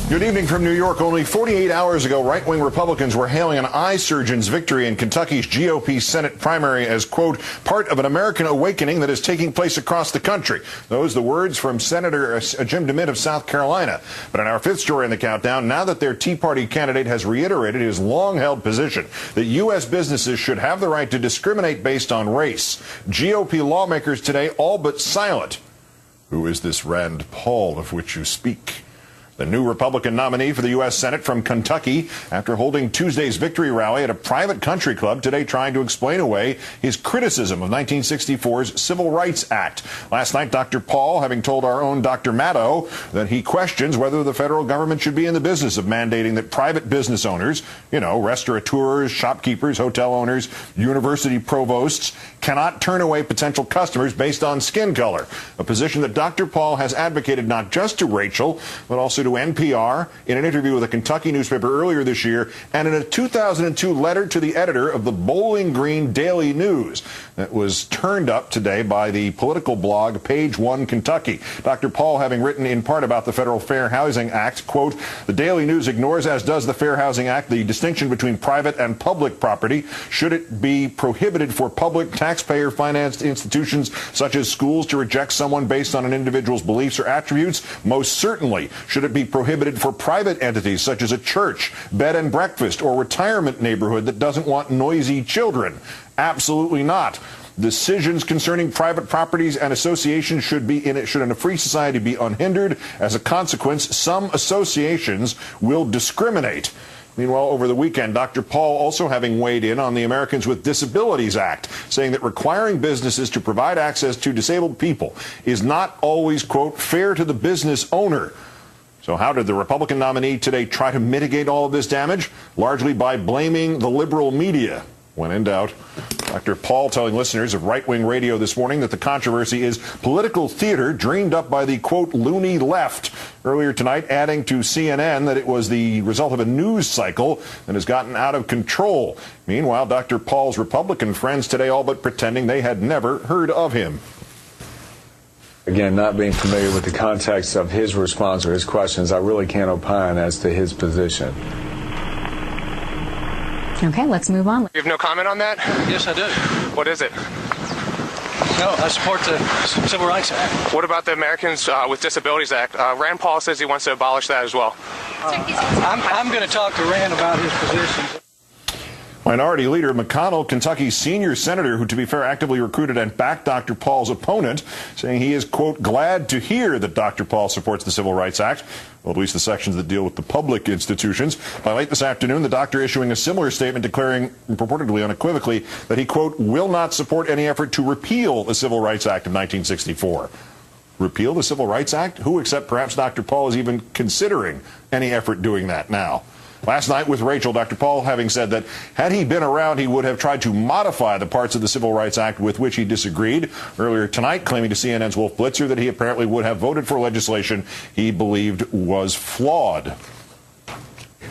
Good evening from New York. Only 48 hours ago, right-wing Republicans were hailing an eye surgeon's victory in Kentucky's GOP Senate primary as, quote, part of an American awakening that is taking place across the country. Those the words from Senator Jim DeMint of South Carolina. But in our fifth story in the countdown, now that their Tea Party candidate has reiterated his long-held position that U.S. businesses should have the right to discriminate based on race, GOP lawmakers today all but silent. Who is this Rand Paul of which you speak? The new Republican nominee for the U.S. Senate from Kentucky, after holding Tuesday's victory rally at a private country club today, trying to explain away his criticism of 1964's Civil Rights Act. Last night, Dr. Paul, having told our own Dr. Maddow that he questions whether the federal government should be in the business of mandating that private business owners, restaurateurs, shopkeepers, hotel owners, university provosts, cannot turn away potential customers based on skin color, a position that Dr. Paul has advocated not just to Rachel, but also to NPR, in an interview with a Kentucky newspaper earlier this year, and in a 2002 letter to the editor of the Bowling Green Daily News that was turned up today by the political blog Page One Kentucky. Dr. Paul, having written in part about the Federal Fair Housing Act, quote, the Daily News ignores, as does the Fair Housing Act, the distinction between private and public property. Should it be prohibited for public taxpayer-financed institutions such as schools to reject someone based on an individual's beliefs or attributes? Most certainly. Should it be prohibited for private entities such as a church, bed and breakfast, or retirement neighborhood that doesn't want noisy children? Absolutely not. Decisions concerning private properties and associations should in a free society be unhindered. As a consequence, some associations will discriminate. Meanwhile, over the weekend, Dr. Paul also having weighed in on the Americans with Disabilities Act, saying that requiring businesses to provide access to disabled people is not always, quote, fair to the business owner. So how did the Republican nominee today try to mitigate all of this damage? Largely by blaming the liberal media. When in doubt, Dr. Paul telling listeners of right-wing radio this morning that the controversy is political theater dreamed up by the, quote, loony left. Earlier tonight, adding to CNN that it was the result of a news cycle that has gotten out of control. Meanwhile, Dr. Paul's Republican friends today all but pretending they had never heard of him. Again, not being familiar with the context of his response or his questions, I really can't opine as to his position. Okay, let's move on. You have no comment on that? Yes, I do. What is it? No, I support the Civil Rights Act. What about the Americans with Disabilities Act? Rand Paul says he wants to abolish that as well. I'm going to talk to Rand about his position. Minority Leader McConnell, Kentucky's senior senator, who, to be fair, actively recruited and backed Dr. Paul's opponent, saying he is, quote, glad to hear that Dr. Paul supports the Civil Rights Act, well, at least the sections that deal with the public institutions. By late this afternoon, the doctor issuing a similar statement declaring, purportedly unequivocally, that he, quote, will not support any effort to repeal the Civil Rights Act of 1964. Repeal the Civil Rights Act? Who, except perhaps Dr. Paul, is even considering any effort doing that now? Last night with Rachel, Dr. Paul having said that had he been around, he would have tried to modify the parts of the Civil Rights Act with which he disagreed. Earlier tonight, claiming to CNN's Wolf Blitzer that he apparently would have voted for legislation he believed was flawed.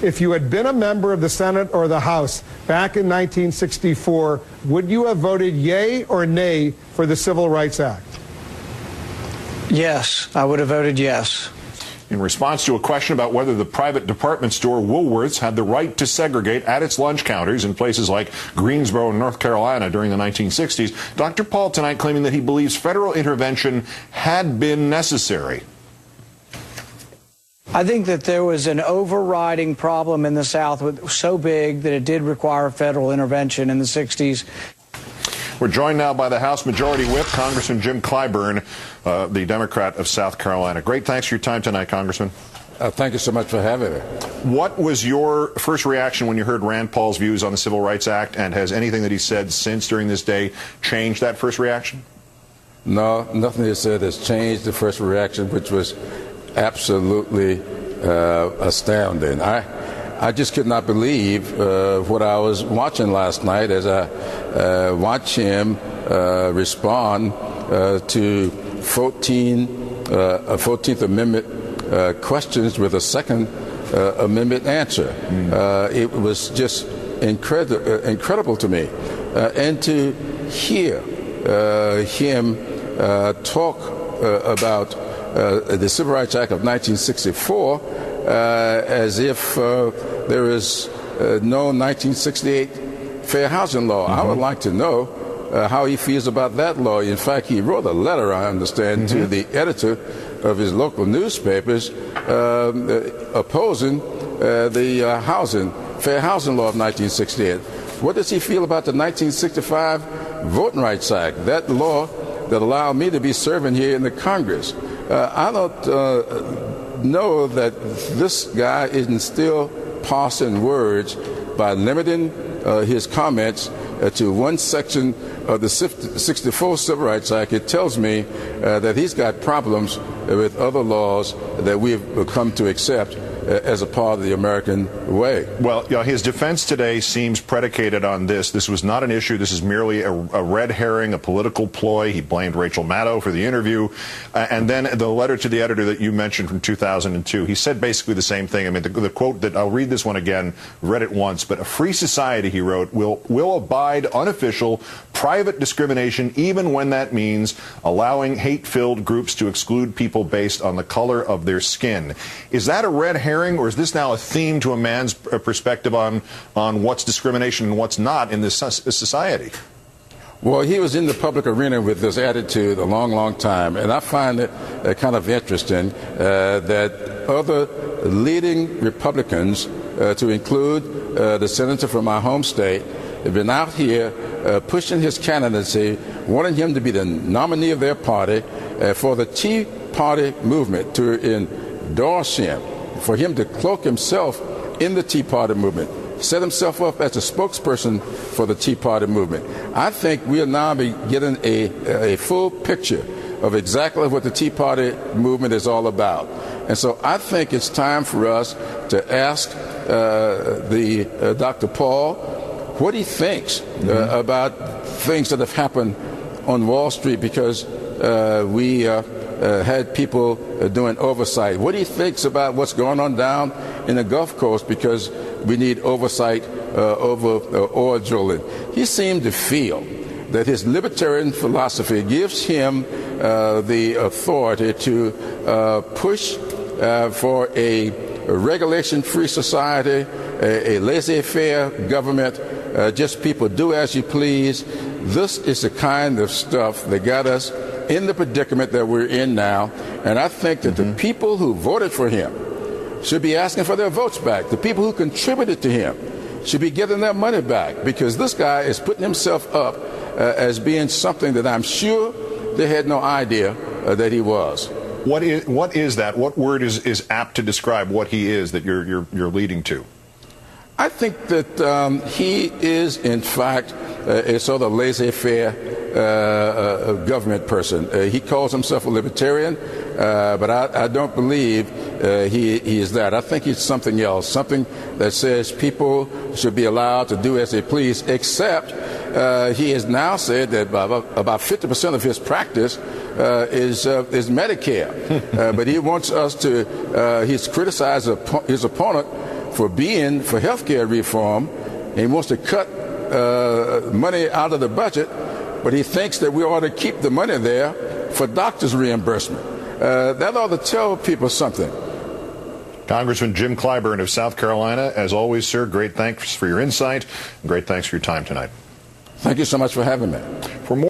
If you had been a member of the Senate or the House back in 1964, would you have voted yay or nay for the Civil Rights Act? Yes, I would have voted yes. In response to a question about whether the private department store Woolworths had the right to segregate at its lunch counters in places like Greensboro, North Carolina during the 1960s, Dr. Paul tonight claiming that he believes federal intervention had been necessary. I think that there was an overriding problem in the South so big that it did require federal intervention in the 60s. We're joined now by the House Majority Whip, Congressman Jim Clyburn, the Democrat of South Carolina. Great. Thanks for your time tonight, Congressman. Thank you so much for having me. What was your first reaction when you heard Rand Paul's views on the Civil Rights Act, and has anything that he said since during this day changed that first reaction? No, nothing he said has changed the first reaction, which was absolutely astounding. I just could not believe what I was watching last night as I watched him respond to 14th Amendment questions with a Second Amendment answer. It was just incredible to me. And to hear him talk about the Civil Rights Act of 1964 as if there is no 1968 fair housing law. I would like to know how he feels about that law. In fact, he wrote a letter, I understand, to the editor of his local newspapers opposing the fair housing law of 1968. What does he feel about the 1965 Voting Rights Act, that law that allowed me to be serving here in the Congress? I don't know that this guy isn't still parsing words by limiting his comments to one section of the 64 Civil Rights Act. It tells me that he's got problems with other laws that we've come to accept as a part of the American way. Well, his defense today seems predicated on this. This was not an issue. This is merely a red herring, a political ploy. He blamed Rachel Maddow for the interview. And then the letter to the editor that you mentioned from 2002, he said basically the same thing. I mean, the quote that I'll read this one again, read it once, but a free society, he wrote, will abide unofficial private discrimination even when that means allowing hate-filled groups to exclude people based on the color of their skin. Is that a red herring? Or is this now a theme to a man's perspective on what's discrimination and what's not in this society? Well, he was in the public arena with this attitude a long, long time, and I find it kind of interesting that other leading Republicans, to include the senator from my home state, have been out here pushing his candidacy, wanting him to be the nominee of their party for the Tea Party movement, to endorse him, for him to cloak himself in the Tea Party movement, set himself up as a spokesperson for the Tea Party movement. I think we are now getting a full picture of exactly what the Tea Party movement is all about. And so I think it's time for us to ask Dr. Paul what he thinks about things that have happened on Wall Street, because we had people doing oversight. What he thinks about what's going on down in the Gulf Coast, because we need oversight over oil drilling. He seemed to feel that his libertarian philosophy gives him the authority to push for a regulation-free society, a laissez-faire government, just people do as you please. This is the kind of stuff that got us in the predicament that we're in now, and I think that the people who voted for him should be asking for their votes back. The people who contributed to him should be getting their money back, because this guy is putting himself up as being something that I'm sure they had no idea that he was. What is that? What word is apt to describe what he is that you're leading to? I think that he is, in fact, a sort of laissez-faire government person. He calls himself a libertarian, but I don't believe he is that. I think he's something else, something that says people should be allowed to do as they please, except he has now said that about 50% of his practice is Medicare. But he wants us to, he's criticized his opponent for being for health care reform, and he wants to cut money out of the budget, but he thinks that we ought to keep the money there for doctors' reimbursement. That ought to tell people something. Congressman Jim Clyburn of South Carolina, as always, sir, great thanks for your insight, and great thanks for your time tonight. Thank you so much for having me. For more